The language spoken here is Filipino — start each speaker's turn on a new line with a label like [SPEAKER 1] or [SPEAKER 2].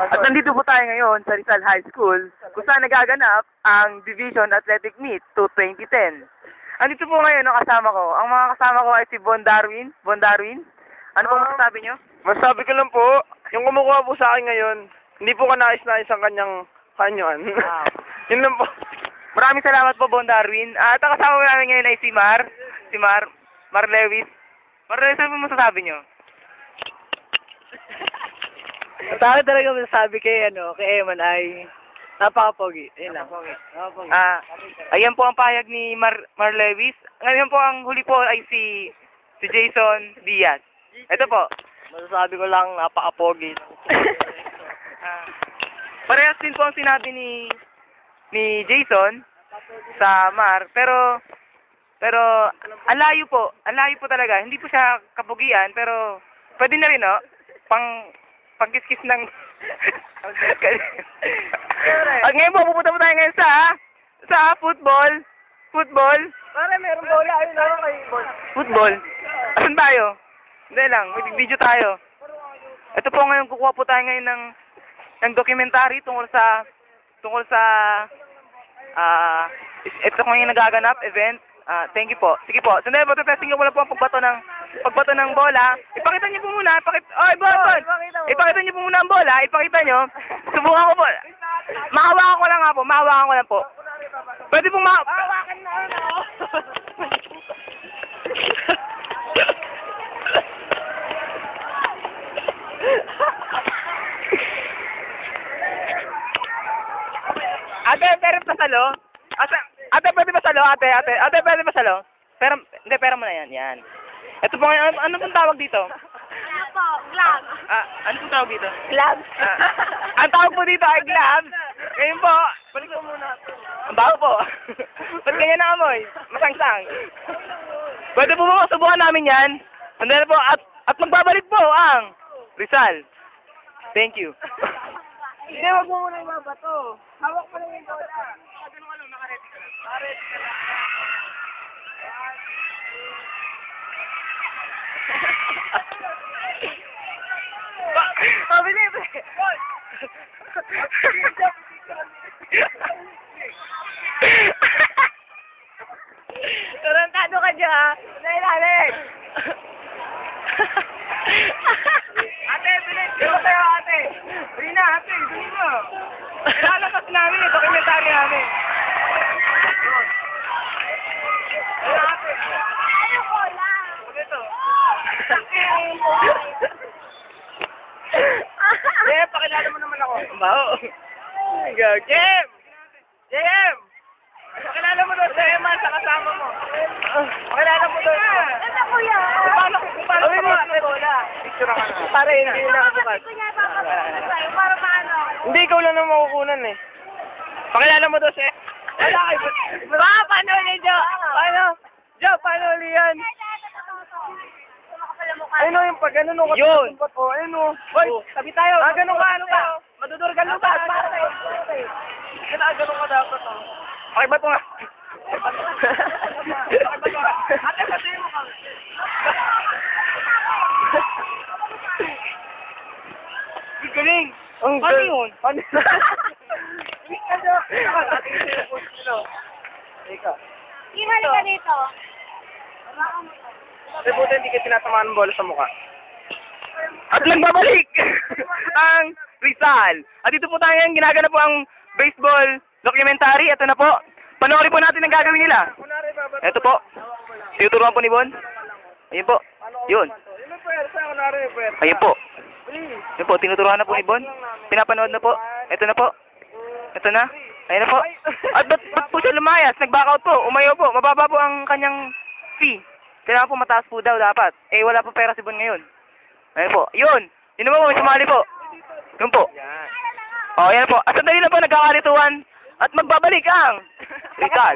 [SPEAKER 1] At nandito po tayo ngayon sa Rizal High School kung saan nagaganap ang Division Athletic Meet 2010. Andito po ngayon ang kasama ko. Ang mga kasama ko ay si Bon Darwin. Bon Darwin, ano pong masasabi nyo?
[SPEAKER 2] Masabi ko lang po, yung kumukuha po sa akin ngayon, hindi po ka nais-nais ang kanyang kanyuan.
[SPEAKER 1] Wow.
[SPEAKER 2] Yun lang po.
[SPEAKER 1] Maraming salamat po, Bon Darwin. At ang kasama namin ngayon ay si Mar Lewis. Mar Lewis, ano po masasabi nyo?
[SPEAKER 3] Sa akin talaga masasabi kay Eman ay napaka-pogi. Ayun lang. Napaka-pogi.
[SPEAKER 1] Ayan po ang pahayag ni Mar Lewis. Ngayon po ang huli po ay si Jason Diaz. Ito po.
[SPEAKER 3] Masasabi ko lang napaka-pogi.
[SPEAKER 1] Parehas din po ang sinabi ni Jason sa Mar, pero ang layo po talaga. Hindi po siya kapugian, pero pwede na rin, no? Pangkiskis ng At ngayon po pupunta po tayo ngayon sa football.
[SPEAKER 3] Pare, meron bola. Ayun lang kay bola.
[SPEAKER 1] Football. Asan tayo? Hindi lang, may video tayo. Ito po ngayon, kukuha po tayo ngayon ng documentary tungkol sa ito ngayon nagaganap event. Thank you po. Sige po. Sandali po, testing ko lang po ang pagbato ng bola. Ipakita niyo po muna. Ipakita niyo po muna ang bola. Ipakita niyo. Subukan ko po. Mahawakan ko lang po. Pwede pong
[SPEAKER 3] Hawakan na
[SPEAKER 1] Ate, pwede pasalo? Ate, pwede pasalo? Ate, pwede pasalo? Pera mo na yan. Yan. Ito po ngayon, ano pong tawag dito?
[SPEAKER 4] Ano po? Gloves.
[SPEAKER 1] Ano pong tawag dito?
[SPEAKER 4] Gloves.
[SPEAKER 1] Ang tawag po dito ay gloves. Ngayon po, balik ko muna. Ang baho po. Ba't ganyan na amoy? Masangsang. Pwede po ba subukan namin yan? Sandali po, at magbabalik po ang Rizal. Thank you.
[SPEAKER 3] Hindi, wag mo muna ibabato. Hawak mo lang yung bola.
[SPEAKER 1] Ganun ka lang, nakaredy ka lang.
[SPEAKER 3] Bilis!
[SPEAKER 4] Tarantado ka dyan.
[SPEAKER 3] Nailalim!
[SPEAKER 1] Ate, bilis! Dito tayo, ate! Rina, ate, dali mo! Ilalakas namin, dokumentary namin. Ayun, ate.
[SPEAKER 4] Ano ko lang?
[SPEAKER 1] Ito. Pakilala mo naman ako.
[SPEAKER 3] Ang baho.
[SPEAKER 1] Jem! Pakilala mo doon sa Eman, sa kasama mo. Pakilala mo doon.
[SPEAKER 4] Ano kuya?
[SPEAKER 1] Paano sa mga bola? Picture ka na.
[SPEAKER 3] Pare, hindi na bukas.
[SPEAKER 4] Kuya, papapagod sa'yo. Para paano?
[SPEAKER 2] Hindi, ikaw lang naman makukunan eh.
[SPEAKER 1] Pakilala mo doon sa
[SPEAKER 3] Wala kayo.
[SPEAKER 4] Paano ulit, Jo?
[SPEAKER 3] Paano? Jo, paano uli yan? Ayun o, yung pag ganun o.
[SPEAKER 1] Yun.
[SPEAKER 3] Ayun o. Hoy, tabi tayo. Ganun ka, ano ka? Madudurgan mo ba? Ganun ka dapat o.
[SPEAKER 1] Okay ba ito nga?
[SPEAKER 3] Ate, pati mo ka.
[SPEAKER 1] Galing!
[SPEAKER 3] Ang
[SPEAKER 1] Paano yun?
[SPEAKER 3] Paano? Ika.
[SPEAKER 4] Ihali ka dito.
[SPEAKER 2] Kasi buti hindi ka tinatamaan ng bola sa mukha.
[SPEAKER 1] At nagbabalik ang Rizal. At dito po tayo ngayon, ginaganap po ang baseball documentary. Ito na po. Panoorin po natin ang gagawin nila. Ito po. Tinuturuan po ni Bon. Ayun po. Yun. Ayun po. Ayun po, tinuturuan na po ni Bon. Pinapanood na po. Ito na po. Ito na. Ayun na po. At ba't po siya lumayas? Nag-back out po. Umayo po. Mababa po ang kanyang fee. Kailangan po mataas po daw dapat. Eh, wala po pera si Bon ngayon. Ayun po. Yun. Yun naman po, may sumali po. Yun po. O, yan po. At sandali na po, nagkakalituan. At magbabalik ang Rizal.